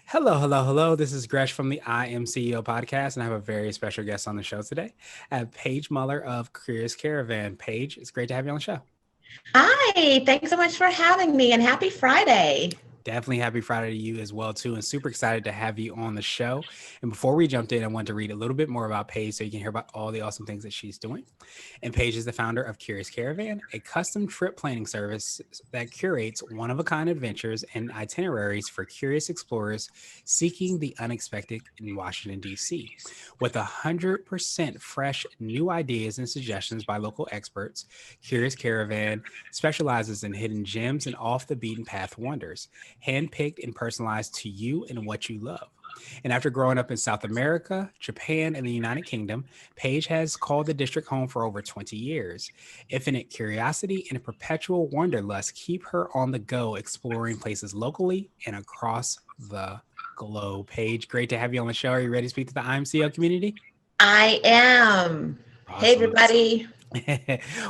Hello, hello, hello. This is Gresh from the I Am CEO podcast, and I have a very special guest on the show today. I have Paige Muller of Curious Caravan. Paige, it's great to have you on the show. Hi, thanks so much for having me and happy Friday. Definitely happy Friday to you as well, too, and super excited to have you on the show. And before we jumped in, I wanted to read a little bit more about Paige so you can hear about all the awesome things that she's doing. And Paige is the founder of Curious Caravan, a custom trip planning service that curates one-of-a-kind adventures and itineraries for curious explorers seeking the unexpected in Washington, D.C. With 100% fresh new ideas and suggestions by local experts, Curious Caravan specializes in hidden gems and off-the-beaten-path wonders, handpicked and personalized to you and what you love. And after growing up in South America, Japan, and the United Kingdom, Paige has called the district home for over 20 years. Infinite curiosity and perpetual wanderlust keep her on the go, exploring places locally and across the globe. Paige, great to have you on the show. Are you ready to speak to the IMCO community? I am. Hey, Awesome. everybody.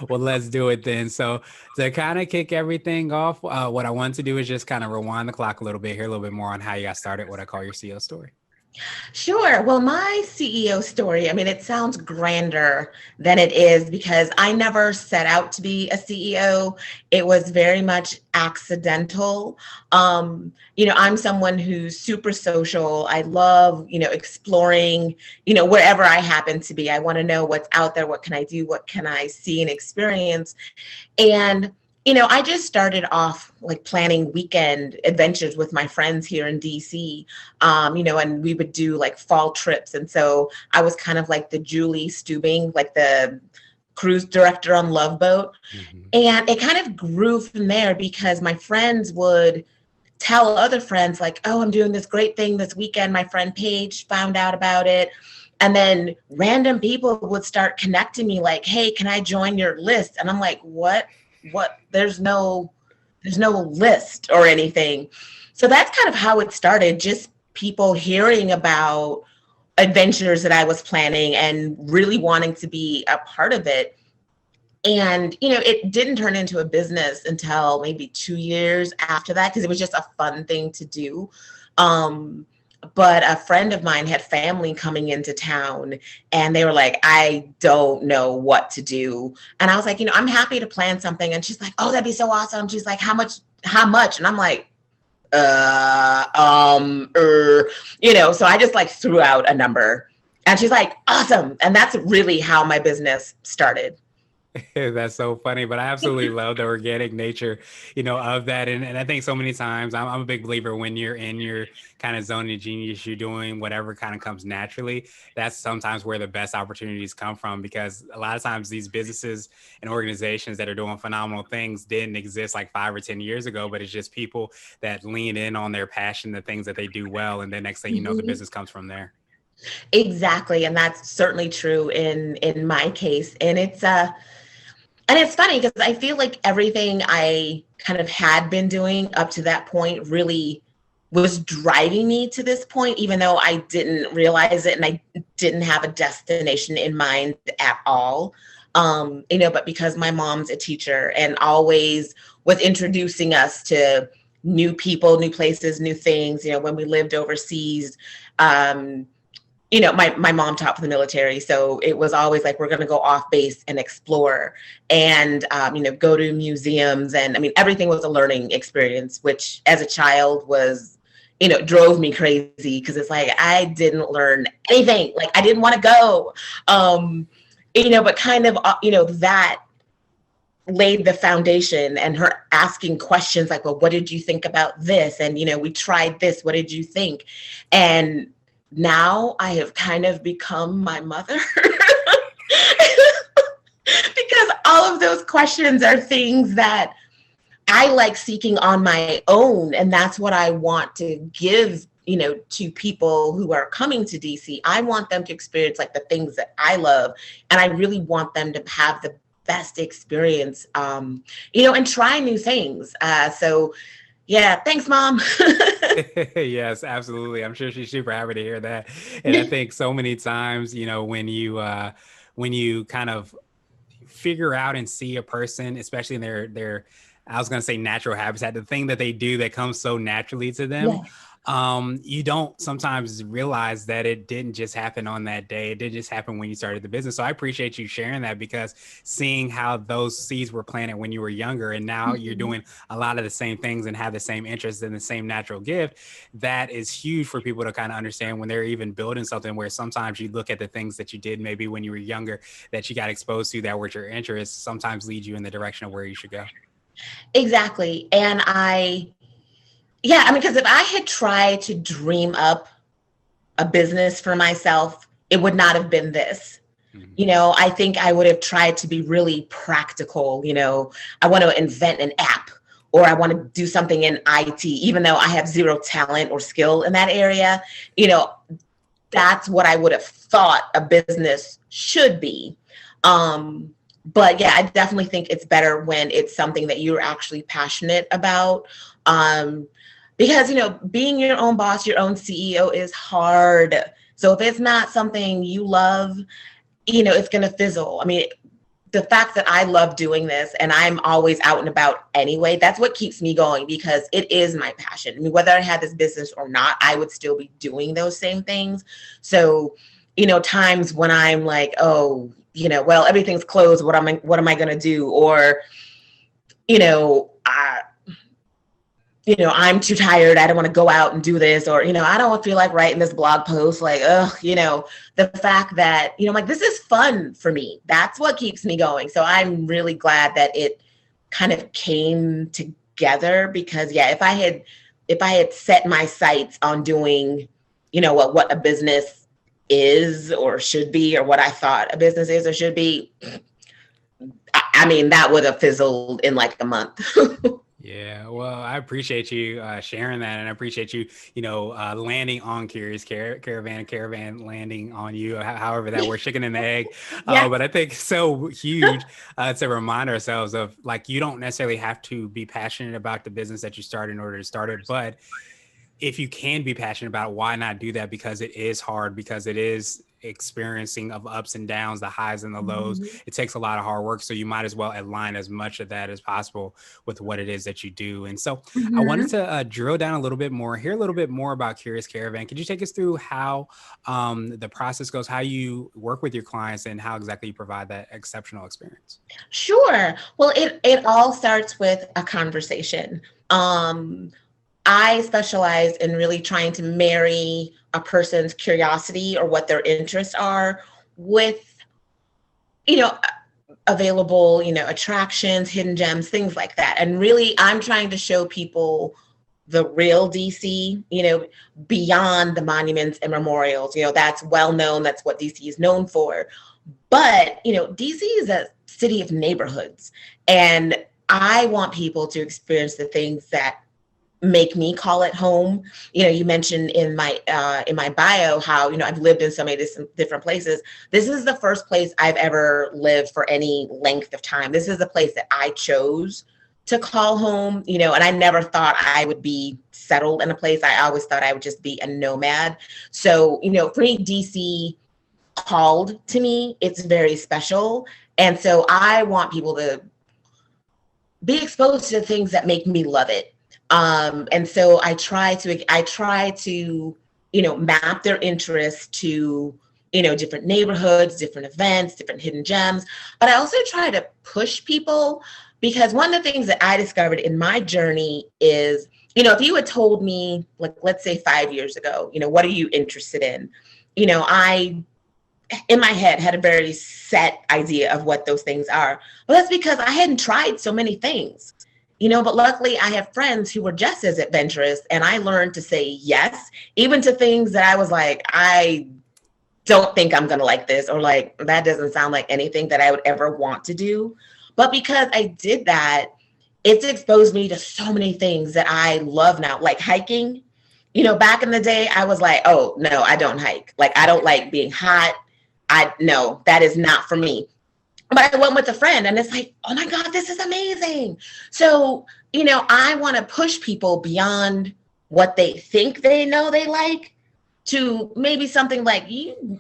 Well, let's do it then. So, to kind of kick everything off, what I want to do is just kind of rewind the clock a little bit, hear a little bit more on how you got started, what I call your CEO story. Sure. Well, my CEO story, it sounds grander than it is because I never set out to be a CEO. It was very much accidental. I'm someone who's super social. I love, exploring, wherever I happen to be. I want to know what's out there. What can I do? What can I see and experience? And I just started off like planning weekend adventures with my friends here in DC, and we would do like fall trips. And so I was kind of like the Julie Stubing, like the cruise director on Love Boat. Mm-hmm. And it kind of grew from there because my friends would tell other friends like, oh, I'm doing this great thing this weekend. My friend Paige found out about it. And then random people would start connecting me like, hey, can I join your list? And I'm like, what? There's no list or anything. So that's kind of how it started, just people hearing about adventures that I was planning and really wanting to be a part of it. And it didn't turn into a business until maybe 2 years after that, because it was just a fun thing to do. But a friend of mine had family coming into town and they were like, I don't know what to do. And I was like, I'm happy to plan something. And she's like, oh, that'd be so awesome. She's like, how much? And I'm like, so I just like threw out a number and she's like, awesome. And that's really how my business started. That's so funny, but I absolutely love the organic nature, of that. And I think so many times I'm a big believer when you're in your kind of zone of genius, you're doing whatever kind of comes naturally. That's sometimes where the best opportunities come from, because a lot of times these businesses and organizations that are doing phenomenal things didn't exist like 5 or 10 years ago, but it's just people that lean in on their passion, the things that they do well. And then next thing you know, the business comes from there. Exactly. And that's certainly true in my case. And it's funny because I feel like everything I kind of had been doing up to that point really was driving me to this point, even though I didn't realize it and I didn't have a destination in mind at all. But because my mom's a teacher and always was introducing us to new people, new places, new things, when we lived overseas, my mom taught for the military. So it was always like, we're going to go off base and explore and, go to museums. And everything was a learning experience, which as a child was, drove me crazy because it's like, I didn't learn anything. Like I didn't want to go, but kind of, that laid the foundation, and her asking questions like, well, what did you think about this? And, we tried this. What did you think? And now I have kind of become my mother because all of those questions are things that I like seeking on my own. And that's what I want to give, to people who are coming to DC. I want them to experience like the things that I love. And I really want them to have the best experience, and try new things. So yeah, thanks, Mom. Yes, absolutely. I'm sure she's super happy to hear that. And I think so many times, when you kind of figure out and see a person, especially in their I was going to say natural habitat, the thing that they do that comes so naturally to them. Yeah. you don't sometimes realize that it didn't just happen on that day. It didn't just happen when you started the business. So I appreciate you sharing that, because seeing how those seeds were planted when you were younger, and now you're Mhm. doing a lot of the same things and have the same interests and the same natural gift, that is huge for people to kind of understand when they're even building something, where sometimes you look at the things that you did maybe when you were younger that you got exposed to that were your interests, sometimes lead you in the direction of where you should go. Exactly. And yeah, I mean, because if I had tried to dream up a business for myself, it would not have been this. Mhm. I think I would have tried to be really practical. I want to invent an app, or I want to do something in IT, even though I have zero talent or skill in that area. You know, that's what I would have thought a business should be. But yeah, I definitely think it's better when it's something that you're actually passionate about. Um, because, being your own boss, your own CEO is hard. So if it's not something you love, it's going to fizzle. I mean, the fact that I love doing this and I'm always out and about anyway, that's what keeps me going, because it is my passion. I mean, whether I had this business or not, I would still be doing those same things. So, times when I'm like, oh, well, everything's closed. What am I going to do? Or, you know, I, I'm too tired. I don't want to go out and do this, or, I don't feel like writing this blog post. Like, the fact that, like, this is fun for me. That's what keeps me going. So I'm really glad that it kind of came together, because yeah, if I had set my sights on doing, what a business is or should be, or what I thought a business is or should be, I mean, that would have fizzled in like a month. Yeah, well, I appreciate you sharing that, and I appreciate you, landing on Curious Caravan, and Caravan landing on you, however that works, chicken and the egg. Yeah. But I think it's so huge to remind ourselves of, like, you don't necessarily have to be passionate about the business that you start in order to start it, but if you can be passionate about it, why not do that? Because it is hard, because it is experiencing of ups and downs, the highs and the lows. Mhm. It takes a lot of hard work. So you might as well align as much of that as possible with what it is that you do. And so I wanted Mhm. to drill down a little bit more, hear a little bit more about Curious Caravan. Could you take us through how the process goes, how you work with your clients, and how exactly you provide that exceptional experience? Sure. Well, it all starts with a conversation. Um, I specialize in really trying to marry a person's curiosity or what their interests are with, you know, available, attractions, hidden gems, things like that. And really, I'm trying to show people the real DC, beyond the monuments and memorials. That's well known. That's what DC is known for. But, DC is a city of neighborhoods. And I want people to experience the things that make me call it home. You mentioned in my bio how I've lived in so many different places. This is the first place I've ever lived for any length of time. This is the place that I chose to call home. And I never thought I would be settled in a place. I always thought I would just be a nomad. So for me, DC called to me. It's very special. And so I want people to be exposed to things that make me love it. And so I try to map their interests to, different neighborhoods, different events, different hidden gems. But I also try to push people, because one of the things that I discovered in my journey is, if you had told me, like, let's say 5 years ago, what are you interested in? I in my head had a very set idea of what those things are. But that's because I hadn't tried so many things. But luckily I have friends who were just as adventurous, and I learned to say yes, even to things that I was like, I don't think I'm going to like this, or like, that doesn't sound like anything that I would ever want to do. But because I did that, it's exposed me to so many things that I love now, like hiking. Back in the day, I was like, oh, no, I don't hike. Like, I don't like being hot. No, that is not for me. But I went with a friend, and it's like, oh my God, this is amazing. So, I want to push people beyond what they think they know they like, to maybe something like, you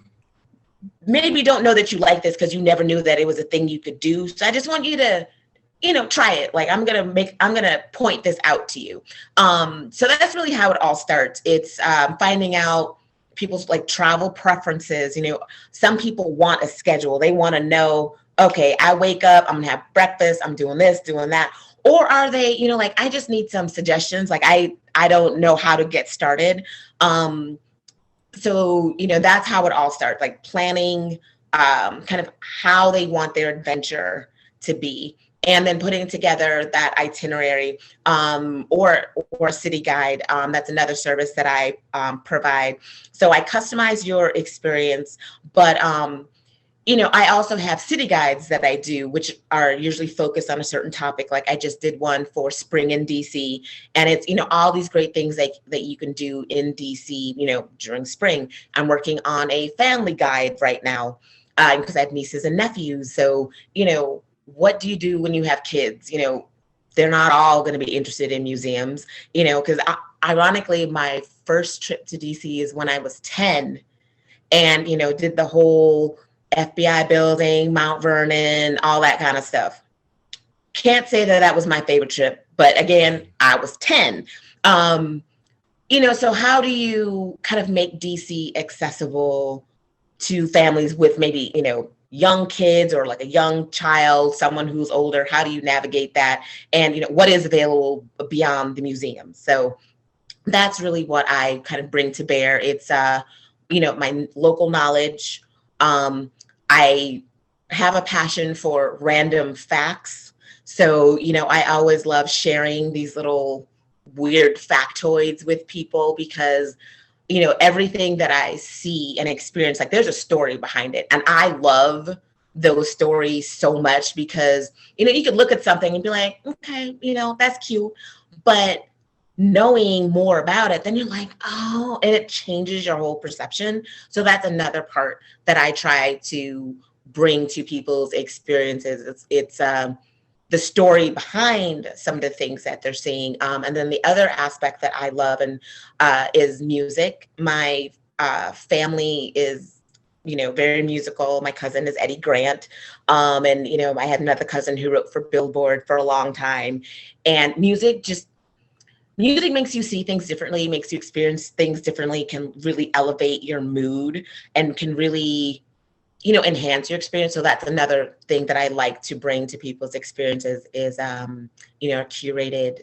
maybe don't know that you like this because you never knew that it was a thing you could do. So I just want you to try it. Like, I'm gonna point this out to you. So that's really how it all starts. It's finding out people's like travel preferences. Some people want a schedule. They want to know, okay, I wake up, I'm gonna have breakfast, I'm doing this, doing that. Or are they, like, I just need some suggestions. Like, I don't know how to get started. So, that's how it all starts, like planning kind of how they want their adventure to be, and then putting together that itinerary, or a city guide. That's another service that I provide. So I customize your experience, but I also have city guides that I do, which are usually focused on a certain topic. Like, I just did one for spring in DC, and it's, all these great things that you can do in DC, during spring. I'm working on a family guide right now, because I have nieces and nephews. So, what do you do when you have kids? They're not all going to be interested in museums, because ironically, my first trip to DC is when I was 10, and, did the whole FBI building, Mount Vernon, all that kind of stuff. Can't say that was my favorite trip, but again, I was 10. So how do you kind of make DC accessible to families with maybe, young kids, or like a young child, someone who's older? How do you navigate that? And, what is available beyond the museum? So that's really what I kind of bring to bear. It's, my local knowledge. I have a passion for random facts. So, I always love sharing these little weird factoids with people, because, everything that I see and experience, like, there's a story behind it. And I love those stories so much, because, you could look at something and be like, okay, that's cute. But knowing more about it, then you're like, oh, and it changes your whole perception. So that's another part that I try to bring to people's experiences. It's the story behind some of the things that they're seeing. And then the other aspect that I love and is music. My family is, very musical. My cousin is Eddie Grant. And, I had another cousin who wrote for Billboard for a long time. And music makes you see things differently, makes you experience things differently, can really elevate your mood, and can really, enhance your experience. So that's another thing that I like to bring to people's experiences is, a curated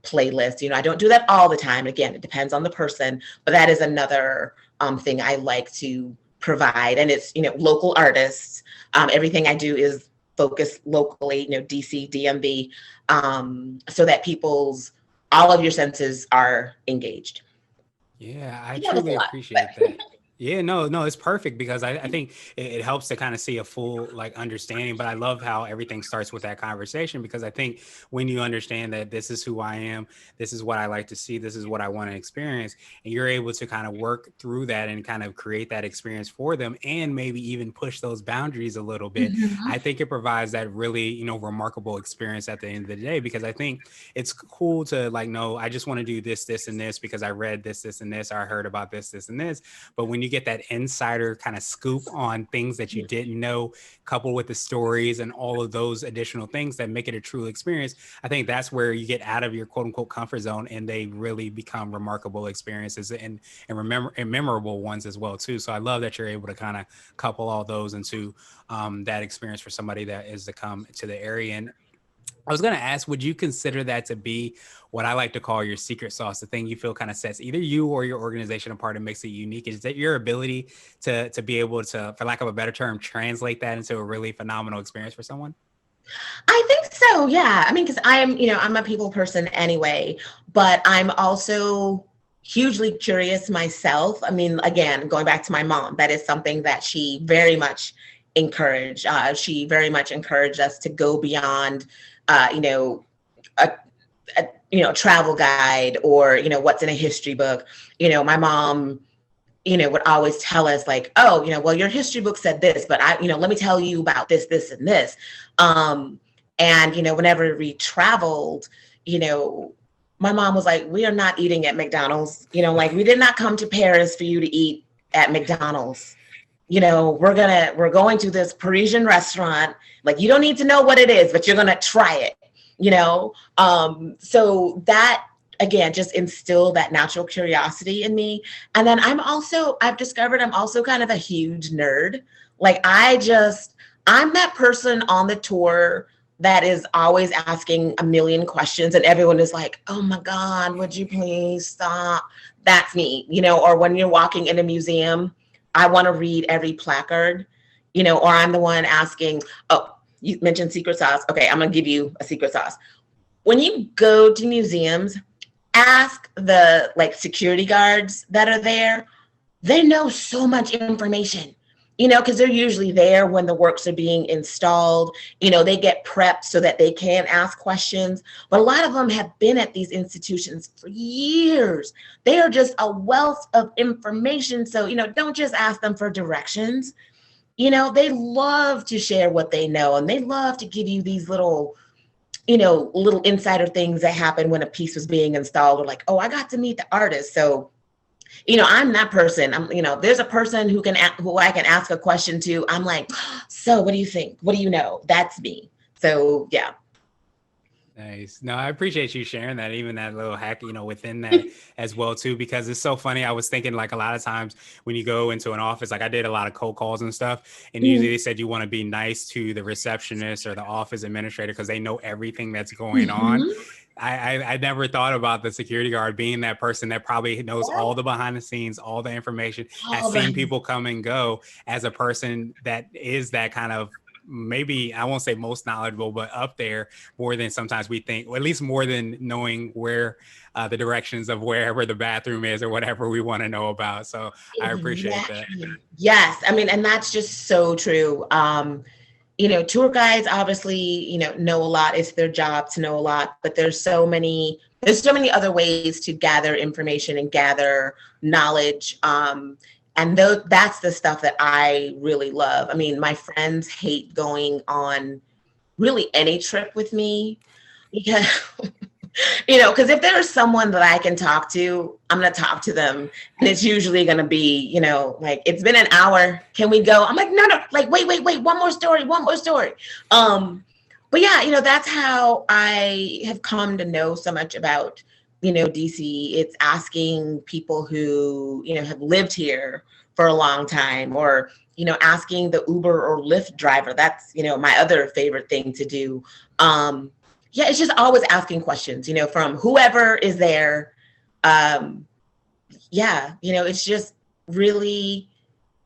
playlist. I don't do that all the time. Again, it depends on the person, but that is another thing I like to provide. And it's, local artists. Everything I do is focused locally, DC, DMV, so that all of your senses are engaged. Yeah, I truly appreciate that. Yeah, no, it's perfect, because I think it helps to kind of see a full like understanding. But I love how everything starts with that conversation, because I think when you understand that this is who I am, this is what I like to see, this is what I want to experience, and you're able to kind of work through that and kind of create that experience for them, and maybe even push those boundaries a little bit. Mhm. I think it provides that really, remarkable experience at the end of the day, because I think it's cool to like, no, I just want to do this, and this because I read this, and this, or I heard about this, and this. But when you get that insider kind of scoop on things that you didn't know, coupled with the stories and all of those additional things that make it a true experience, I think that's where you get out of your quote unquote comfort zone, and they really become remarkable experiences, and memorable ones as well too. So I love that you're able to kind of couple all those into that experience for somebody that is to come to the area. And I was going to ask, would you consider that to be what I like to call your secret sauce, the thing you feel kind of sets either you or your organization apart and makes it unique? Is that your ability to be able to, for lack of a better term, translate that into a really phenomenal experience for someone? I think so. Yeah. I mean, because I'm a people person anyway, but I'm also hugely curious myself. I mean, again, going back to my mom, that is something that she very much encouraged. She very much encouraged us to go beyond, a, travel guide, or, what's in a history book. My mom, would always tell us like, oh, well, your history book said this, but let me tell you about this, and this. And, whenever we traveled, my mom was like, we are not eating at McDonald's, like, we did not come to Paris for you to eat at McDonald's. we're going to this Parisian restaurant. Like, you don't need to know what it is, but you're going to try it, so that, again, just instill that natural curiosity in me. And then I've discovered I'm also kind of a huge nerd. Like, I'm that person on the tour that is always asking a million questions, and everyone is like, oh my God, would you please stop? That's me, or when you're walking in a museum, I want to read every placard, or I'm the one asking, oh, you mentioned secret sauce. Okay, I'm going to give you a secret sauce. When you go to museums, ask the security guards that are there. They know so much information, because they're usually there when the works are being installed. They get prepped so that they can ask questions. But a lot of them have been at these institutions for years. They are just a wealth of information. So, don't just ask them for directions. They love to share what they know, and they love to give you these little insider things that happen when a piece was being installed, or like, oh, I got to meet the artist. So, I'm that person. There's a person who I can ask a question to. I'm like, so what do you think? What do you know? That's me. So, yeah. Nice. No, I appreciate you sharing that, even that little hack, within that as well too, because it's so funny. I was thinking, like, a lot of times when you go into an office, like I did a lot of cold calls and stuff, and usually they said you want to be nice to the receptionist or the office administrator because they know everything that's going on. I never thought about the security guard being that person that probably knows all the behind the scenes, all the information, has seen people come and go, as a person that is that kind of, maybe I won't say most knowledgeable, but up there more than sometimes we think, or at least more than knowing where the directions of wherever the bathroom is or whatever we want to know about. So I appreciate that. Yes. I mean, and that's just so true. Tour guides obviously, know a lot. It's their job to know a lot, but there's so many other ways to gather information and gather knowledge. And that's the stuff that I really love. I mean, my friends hate going on really any trip with me because, because if there's someone that I can talk to, I'm going to talk to them. And it's usually going to be, like, it's been an hour. Can we go? I'm like, no, like, wait. One more story. But yeah, that's how I have come to know so much about, DC. It's asking people who, have lived here for a long time, or, asking the Uber or Lyft driver. That's, my other favorite thing to do. Yeah, it's just always asking questions, from whoever is there. Yeah, it's just really,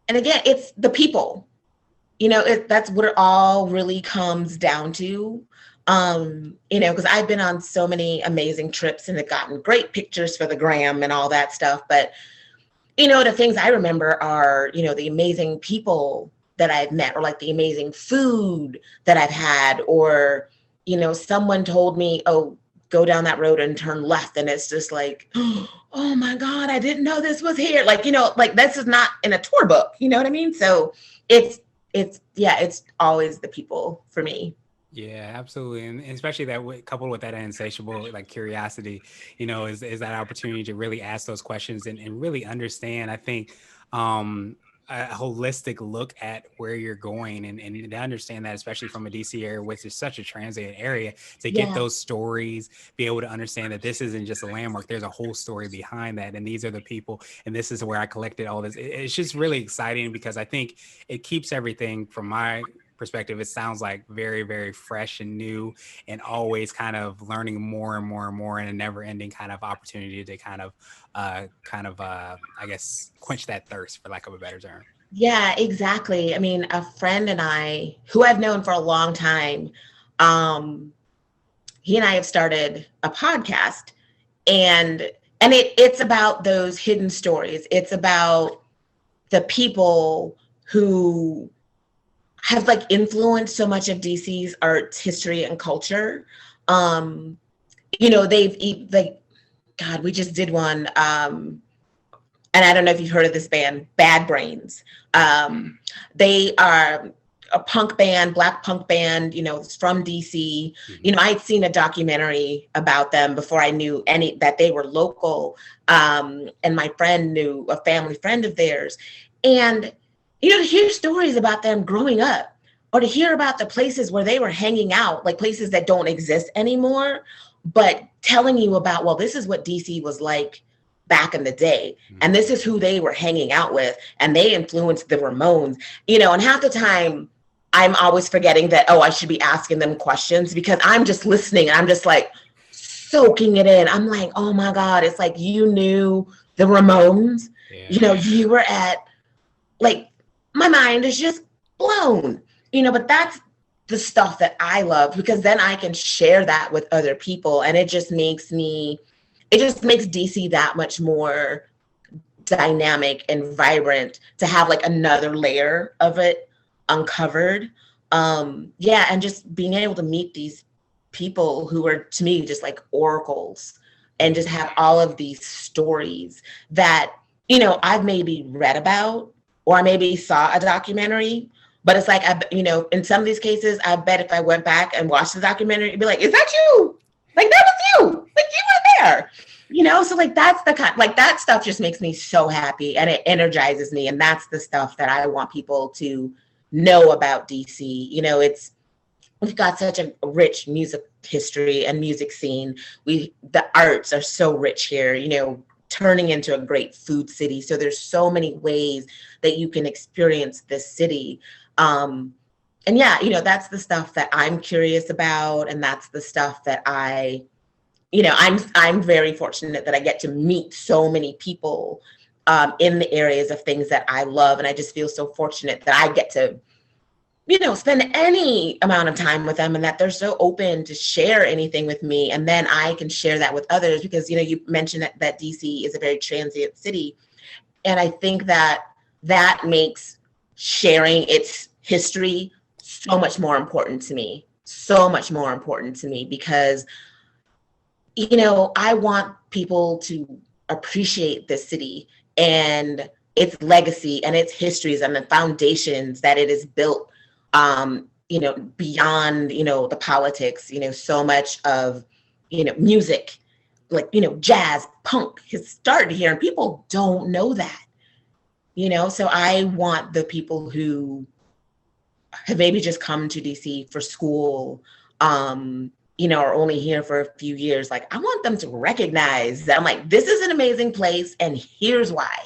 and again, it's the people, that's what it all really comes down to. Because I've been on so many amazing trips and have gotten great pictures for the gram and all that stuff. But, the things I remember are, the amazing people that I've met, or like the amazing food that I've had, or, someone told me, oh, go down that road and turn left. And it's just like, oh my God, I didn't know this was here. Like, like, this is not in a tour book, you know what I mean? So it's always the people for me. Yeah, absolutely. And especially that coupled with that insatiable curiosity, is that opportunity to really ask those questions and really understand, I think, a holistic look at where you're going, and to understand that, especially from a DC area, which is such a transient area, to get those stories, be able to understand that this isn't just a landmark, there's a whole story behind that. And these are the people, and this is where I collected all this. It's just really exciting because I think it keeps everything, from my perspective, it sounds like very, very fresh and new, and always kind of learning more and more and more, and a never ending kind of opportunity to kind of I guess quench that thirst, for lack of a better term. Yeah, exactly. I mean, a friend and I, who I've known for a long time, he and I have started a podcast, and it's about those hidden stories. It's about the people who have influenced so much of DC's arts, history, and culture. God, we just did one. And I don't know if you've heard of this band, Bad Brains. They are a punk band, Black punk band, it's from DC. I'd seen a documentary about them before I knew that they were local. And my friend knew a family friend of theirs. And to hear stories about them growing up, or to hear about the places where they were hanging out, like places that don't exist anymore, but telling you about, well, this is what DC was like back in the day, and this is who they were hanging out with, and they influenced the Ramones, and half the time I'm always forgetting that, oh, I should be asking them questions, because I'm just listening and I'm just like soaking it in. I'm like, oh my God, it's like you knew the Ramones, you were at, like, my mind is just blown, but that's the stuff that I love, because then I can share that with other people, and it just makes DC that much more dynamic and vibrant to have like another layer of it uncovered. And just being able to meet these people who are, to me, just like oracles, and just have all of these stories that, I've maybe read about, or I maybe saw a documentary, but it's like, in some of these cases, I bet if I went back and watched the documentary, it'd be like, is that you? Like, that was you. Like, you were there. So like, that's the kind, like, that stuff just makes me so happy, and it energizes me. And that's the stuff that I want people to know about DC. We've got such a rich music history and music scene. The arts are so rich here, turning into a great food city. So there's so many ways that you can experience this city. That's the stuff that I'm curious about. And that's the stuff that I'm very fortunate that I get to meet so many people in the areas of things that I love. And I just feel so fortunate that I get to, spend any amount of time with them, and that they're so open to share anything with me. And then I can share that with others, because, you mentioned that DC is a very transient city. And I think that makes sharing its history so much more important to me, because, I want people to appreciate this city and its legacy and its histories and the foundations that it is built, beyond, the politics. So much of, music, like, jazz, punk has started here, and people don't know that, so I want the people who have maybe just come to DC for school, are only here for a few years. Like, I want them to recognize that I'm like, this is an amazing place, and here's why.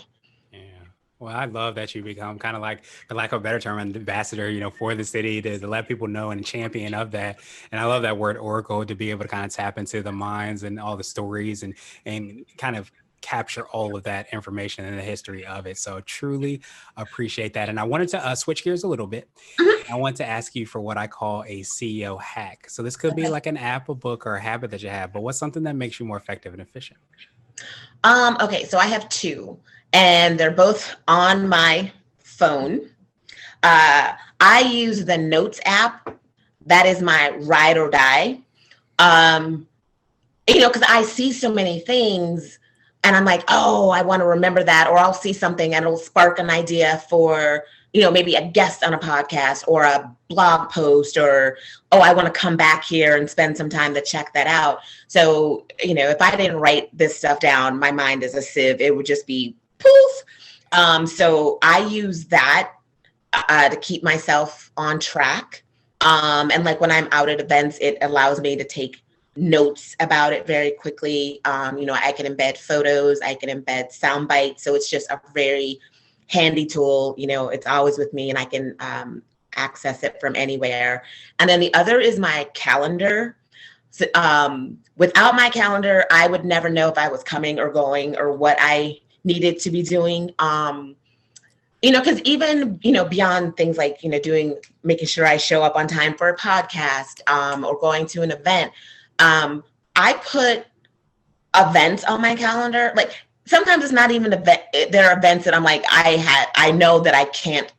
Well, I love that you become kind of like, for lack of a better term, an ambassador, for the city, to let people know, and a champion of that. And I love that word oracle, to be able to kind of tap into the minds and all the stories, and kind of capture all of that information and the history of it. So truly appreciate that. And I wanted to switch gears a little bit. I want to ask you for what I call a CEO hack. So this could be like an app, a book, or a habit that you have, but what's something that makes you more effective and efficient? Okay, so I have two, and they're both on my phone. I use the Notes app. That is my ride or die. Because I see so many things, and I'm like, oh, I want to remember that. Or I'll see something and it'll spark an idea for, maybe a guest on a podcast or a blog post, or, oh, I want to come back here and spend some time to check that out. So, if I didn't write this stuff down, my mind is a sieve. It would just be poof. So I use that to keep myself on track. And like when I'm out at events, it allows me to take notes about it very quickly. I can embed photos, I can embed sound bites. So it's just a very handy tool. It's always with me, and I can access it from anywhere. And then the other is my calendar. So, without my calendar, I would never know if I was coming or going, or what I needed to be doing. Because even, beyond things like, making sure I show up on time for a podcast, or going to an event, I put events on my calendar. Like, sometimes it's not even there are events that I'm like, I know that I can't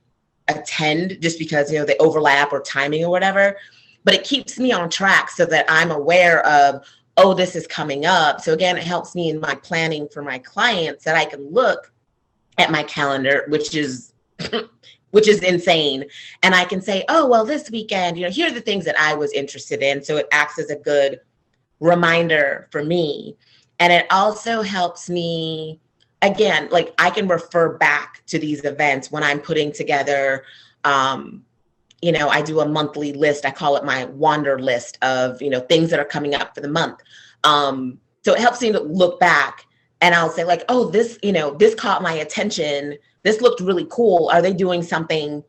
attend just because, they overlap or timing or whatever, but it keeps me on track so that I'm aware of, oh, this is coming up. So again, it helps me in my planning for my clients, that I can look at my calendar, which is insane. And I can say, oh, well, this weekend, here are the things that I was interested in. So it acts as a good reminder for me. And it also helps me, again, like I can refer back to these events when I'm putting together, I do a monthly list. I call it my wander list of, things that are coming up for the month. So it helps me to look back, and I'll say like, oh, this caught my attention. This looked really cool. Are they doing something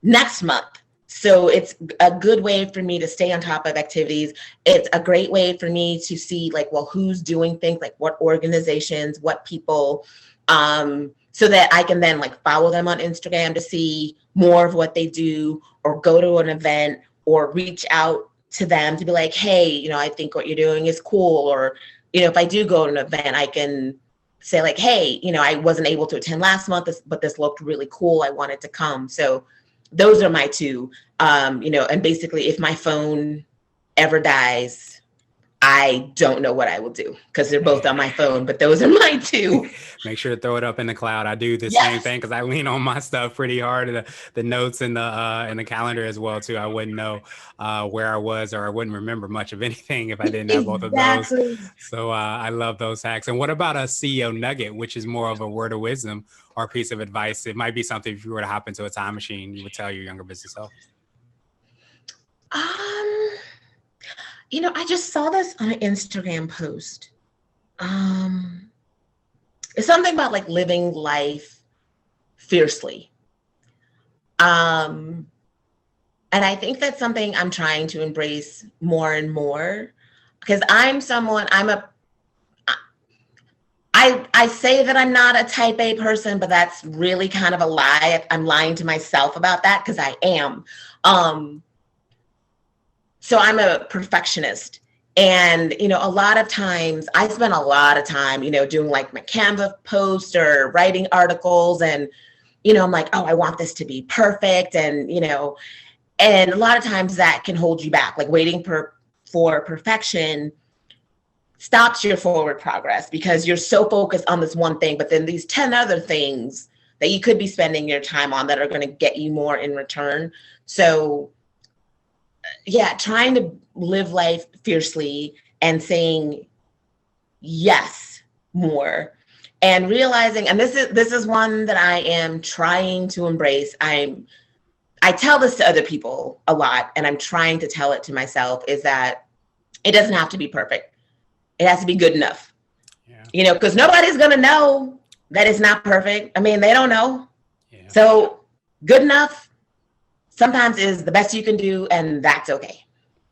next month? So it's a good way for me to stay on top of activities. It's a great way for me to see like, well, who's doing things, like what organizations, what people, so that I can then like follow them on Instagram to see more of what they do, or go to an event, or reach out to them to be like, hey, I think what you're doing is cool. Or, if I do go to an event, I can say like, hey, I wasn't able to attend last month, but this looked really cool. I wanted to come. So those are my two, and basically if my phone ever dies, I don't know what I will do, because they're both on my phone, but those are my two. Make sure to throw it up in the cloud. I do the Yes. same thing, because I lean on my stuff pretty hard, the notes and the calendar as well too. I wouldn't know where I was, or I wouldn't remember much of anything if I didn't have both of those. So I love those hacks. And what about a CEO nugget, which is more of a word of wisdom or a piece of advice? It might be something, if you were to hop into a time machine, you would tell your younger business self. I just saw this on an Instagram post. It's something about like living life fiercely. And I think that's something I'm trying to embrace more and more, because I say that I'm not a type A person, but that's really kind of a lie. I'm lying to myself about that, because I am. So I'm a perfectionist. And, a lot of times I spend a lot of time, doing like my Canva posts or writing articles. And, I'm like, oh, I want this to be perfect. And, and a lot of times that can hold you back. Like waiting for perfection stops your forward progress, because you're so focused on this one thing, but then these 10 other things that you could be spending your time on that are going to get you more in return. So yeah, trying to live life fiercely and saying yes more, and realizing, and this is one that I am trying to embrace. I tell this to other people a lot, and I'm trying to tell it to myself, is that it doesn't have to be perfect. It has to be good enough. Yeah. Because nobody's going to know that it's not perfect. I mean, they don't know. Yeah. So good enough sometimes is the best you can do, and that's okay.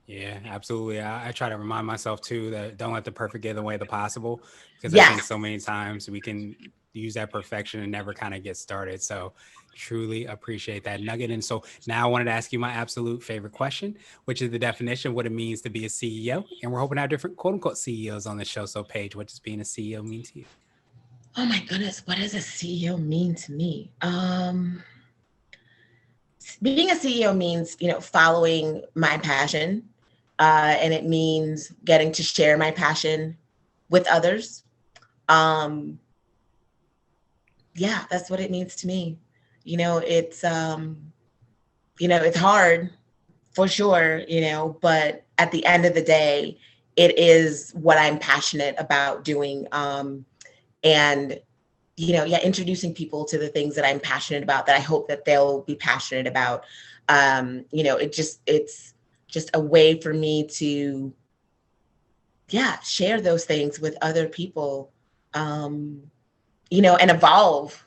Yeah, absolutely. I try to remind myself too that don't let the perfect get in the way of the possible, because Yes. I think so many times we can use that perfection and never kind of get started. So truly appreciate that nugget. And so now I wanted to ask you my absolute favorite question, which is the definition of what it means to be a CEO. And we're hoping to have different quote unquote CEOs on the show. So Paige, what does being a CEO mean to you? Oh my goodness, what does a CEO mean to me? Being a CEO means, following my passion, and it means getting to share my passion with others. Yeah, that's what it means to me. It's, it's hard for sure, but at the end of the day, it is what I'm passionate about doing. And introducing people to the things that I'm passionate about, that I hope that they'll be passionate about. It's just a way for me to, share those things with other people, and evolve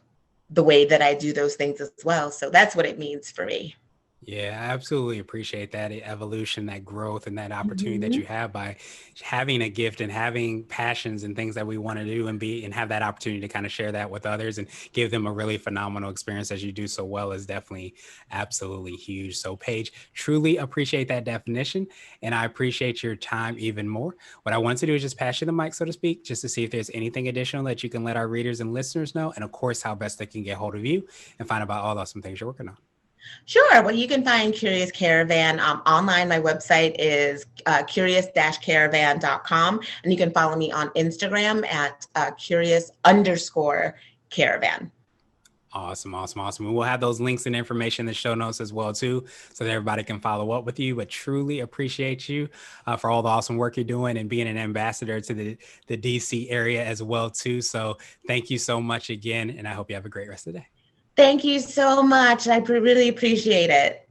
the way that I do those things as well. So that's what it means for me. Yeah, I absolutely appreciate that evolution, that growth, and that opportunity that you have by having a gift and having passions and things that we want to do and have that opportunity to kind of share that with others and give them a really phenomenal experience as you do so well is definitely absolutely huge. So Paige, truly appreciate that definition, and I appreciate your time even more. What I want to do is just pass you the mic, so to speak, just to see if there's anything additional that you can let our readers and listeners know, and of course, how best they can get hold of you and find out all the awesome things you're working on. Sure. Well, you can find Curious Caravan online. My website is curious-caravan.com. And you can follow me on Instagram at curious_caravan. Awesome, awesome, awesome. And we'll have those links and information in the show notes as well too, so that everybody can follow up with you. But truly appreciate you for all the awesome work you're doing and being an ambassador to the DC area as well too. So thank you so much again, and I hope you have a great rest of the day. Thank you so much. I really appreciate it.